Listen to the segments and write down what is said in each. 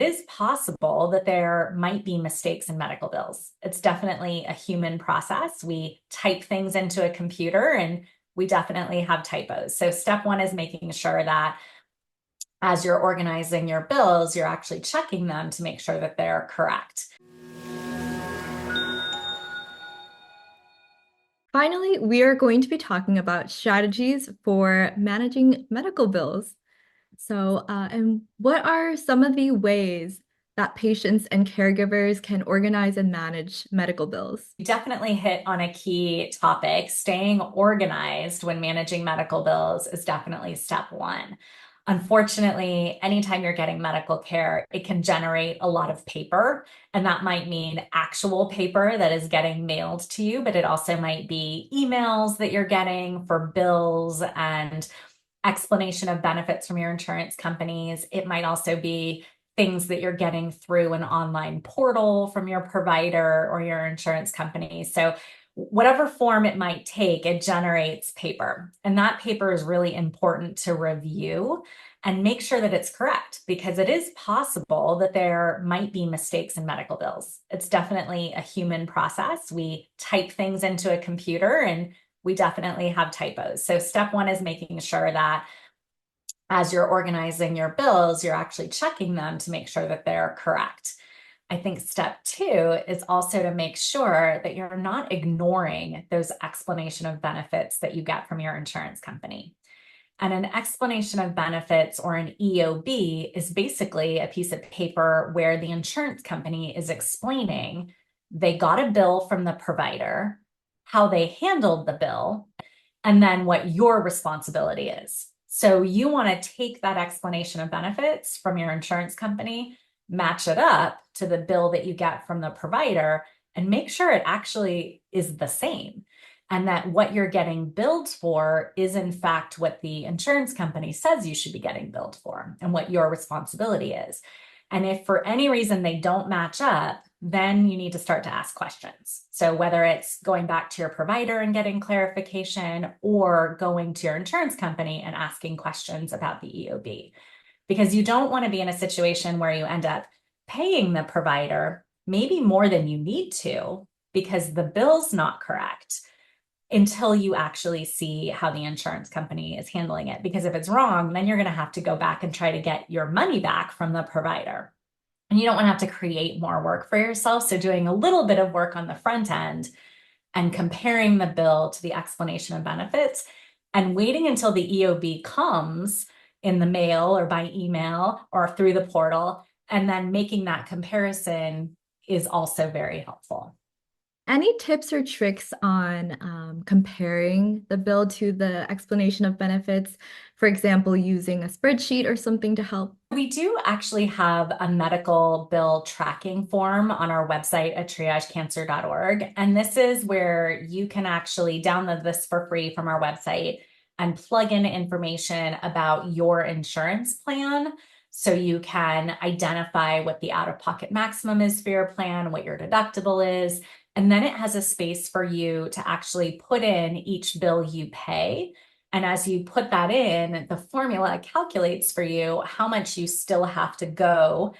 It is possible that there might be mistakes in medical bills. It's definitely a human process. We type things into a computer and we definitely have typos. So step one is making sure that as you're organizing your bills, you're actually checking them to make sure that they're correct. Finally, we are going to be talking about strategies for managing medical bills. And what are some of the ways that patients and caregivers can organize and manage medical bills? You definitely hit on a key topic. Staying organized when managing medical bills is definitely step one. Unfortunately, anytime you're getting medical care, it can generate a lot of paper, and that might mean actual paper that is getting mailed to you, but it also might be emails that you're getting for bills and explanation of benefits from your insurance companies. It might also be things that you're getting through an online portal from your provider or your insurance company. So whatever form it might take, it generates paper. And that paper is really important to review and make sure that it's correct, because it is possible that there might be mistakes in medical bills. It's definitely a human process. We type things into a computer and we definitely have typos. So step one is making sure that as you're organizing your bills, you're actually checking them to make sure that they're correct. I think step two is also to make sure that you're not ignoring those explanation of benefits that you get from your insurance company. And an explanation of benefits, or an EOB, is basically a piece of paper where the insurance company is explaining they got a bill from the provider, how they handled the bill, and then what your responsibility is. So you want to take that explanation of benefits from your insurance company, match it up to the bill that you get from the provider, and make sure it actually is the same. And that what you're getting billed for is, in fact, what the insurance company says you should be getting billed for and what your responsibility is. And if for any reason they don't match up, then you need to start to ask questions. So whether it's going back to your provider and getting clarification, or going to your insurance company and asking questions about the EOB, because you don't want to be in a situation where you end up paying the provider maybe more than you need to because the bill's not correct, until you actually see how the insurance company is handling it. Because if it's wrong, then you're going to have to go back and try to get your money back from the provider. And you don't want to have to create more work for yourself. So doing a little bit of work on the front end and comparing the bill to the explanation of benefits, and waiting until the EOB comes in the mail or by email or through the portal, and then making that comparison is also very helpful. Any tips or tricks on comparing the bill to the explanation of benefits? For example, using a spreadsheet or something to help? We do actually have a medical bill tracking form on our website at triagecancer.org. And this is where you can actually download this for free from our website and plug in information about your insurance plan. So you can identify what the out-of-pocket maximum is for your plan, what your deductible is. And then it has a space for you to actually put in each bill you pay. And as you put that in, the formula calculates for you how much you still have to go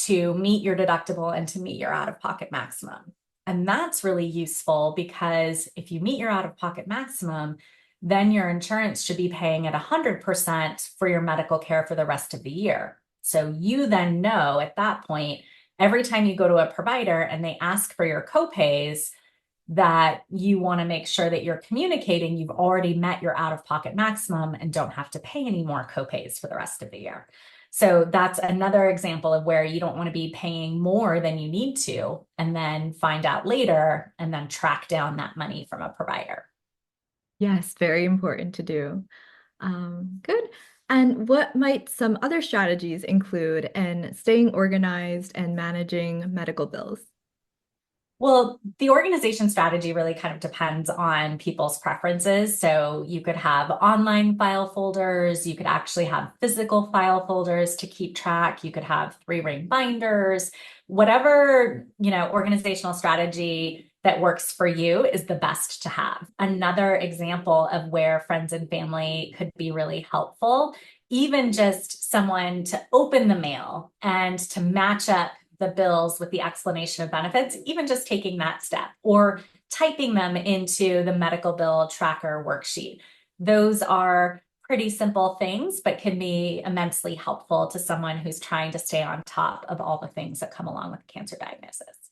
to meet your deductible and to meet your out-of-pocket maximum. And that's really useful, because if you meet your out-of-pocket maximum, then your insurance should be paying at 100% for your medical care for the rest of the year. So you then know at that point, every time you go to a provider and they ask for your copays, that you want to make sure that you're communicating you've already met your out-of-pocket maximum and don't have to pay any more copays for the rest of the year. So that's another example of where you don't want to be paying more than you need to and then find out later and then track down that money from a provider. Yes, very important to do. Good. And what might some other strategies include in staying organized and managing medical bills? Well, the organization strategy really kind of depends on people's preferences. So you could have online file folders, you could actually have physical file folders to keep track, you could have three-ring binders, whatever, organizational strategy that works for you is the best to have. Another example of where friends and family could be really helpful even just someone to open the mail and to match up the bills with the explanation of benefits, even just taking that step or typing them into the medical bill tracker worksheet. Those are pretty simple things, but can be immensely helpful to someone who's trying to stay on top of all the things that come along with cancer diagnosis.